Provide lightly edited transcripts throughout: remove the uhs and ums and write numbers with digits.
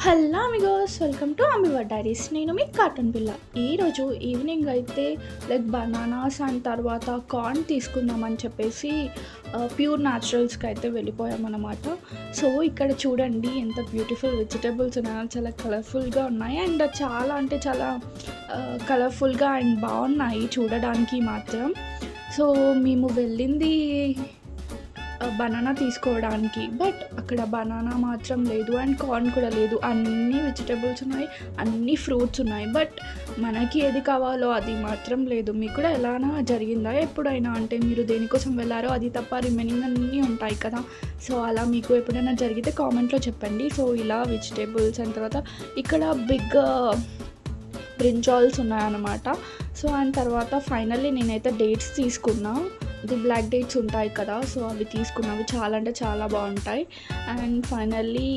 Hello amigos, welcome to అమివర్ diaries. నేను మీ కాటన్ పిల్ల. ఈరోజు ఈవినింగ్ అయితే బనానాస్ అండ్ తర్వాత కార్న్ తీసుకుందామని చెప్పేసి ప్యూర్ న్యాచురల్స్కి అయితే వెళ్ళిపోయామన్నమాట. సో ఇక్కడ చూడండి ఎంత బ్యూటిఫుల్ వెజిటేబుల్స్ ఉన్నాయో, చాలా కలర్ఫుల్గా ఉన్నాయి అండ్ చాలా అంటే చాలా కలర్ఫుల్గా అండ్ బాగున్నాయి చూడడానికి మాత్రం. సో మేము వెళ్ళింది బనానా తీసుకోవడానికి, బట్ అక్కడ బనానా మాత్రం లేదు అండ్ కార్న్ కూడా లేదు. అన్ని వెజిటేబుల్స్ ఉన్నాయి, అన్ని ఫ్రూట్స్ ఉన్నాయి, బట్ మనకి ఏది కావాలో అది మాత్రం లేదు. మీకు కూడా ఎలానా జరిగిందా ఎప్పుడైనా? అంటే మీరు దేనికోసం వెళ్ళారో అది తప్ప రిమైనింగ్ అన్నీ ఉంటాయి కదా. సో అలా మీకు ఎప్పుడైనా జరిగితే కామెంట్లో చెప్పండి. సో ఇలా వెజిటేబుల్స్ అండ్ తర్వాత ఇక్కడ బిగ్ బ్రింజాల్స్ ఉన్నాయన్నమాట. సో అండ్ తర్వాత ఫైనల్లీ నేనైతే డేట్స్ తీసుకున్నా. ఇది బ్లాక్ డేట్స్ ఉంటాయి కదా, సో అవి తీసుకున్నవి చాలా అంటే చాలా బాగుంటాయి. అండ్ ఫైనల్లీ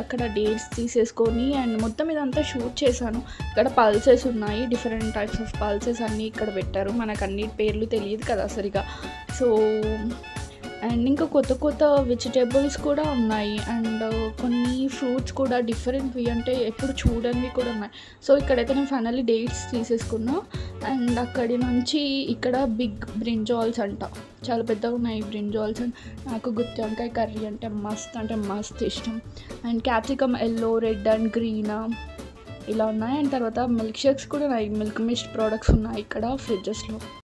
అక్కడ డేట్స్ తీసేసుకొని అండ్ మొత్తం ఇదంతా షూట్ చేశాను. ఇక్కడ పల్సెస్ ఉన్నాయి, డిఫరెంట్ టైప్స్ ఆఫ్ పల్సెస్ అన్నీ ఇక్కడ పెట్టారు. మనకు అన్ని పేర్లు తెలియదు కదా సరిగా. సో అండ్ ఇంకా కొత్త కొత్త వెజిటేబుల్స్ కూడా ఉన్నాయి అండ్ కొన్ని ఫ్రూట్స్ కూడా డిఫరెంట్వి, అంటే ఎప్పుడు చూడనివి కూడా ఉన్నాయి. సో ఇక్కడైతే నేను ఫైనల్లీ డేట్స్ తీసేసుకున్నా. అండ్ అక్కడి నుంచి ఇక్కడ బిగ్ బ్రింజాల్స్ అంట, చాలా పెద్దగా ఉన్నాయి బ్రింజాల్స్. అండ్ నాకు గుత్తి వంకాయ కర్రీ అంటే మస్త్ ఇష్టం. And capsicum yellow, red and green ఇలా ఉన్నాయి. అండ్ తర్వాత మిల్క్ షేక్స్ కూడా ఉన్నాయి, మిల్క్ మిస్ట్ ప్రోడక్ట్స్ ఉన్నాయి ఇక్కడ ఫ్రిడ్జెస్లో.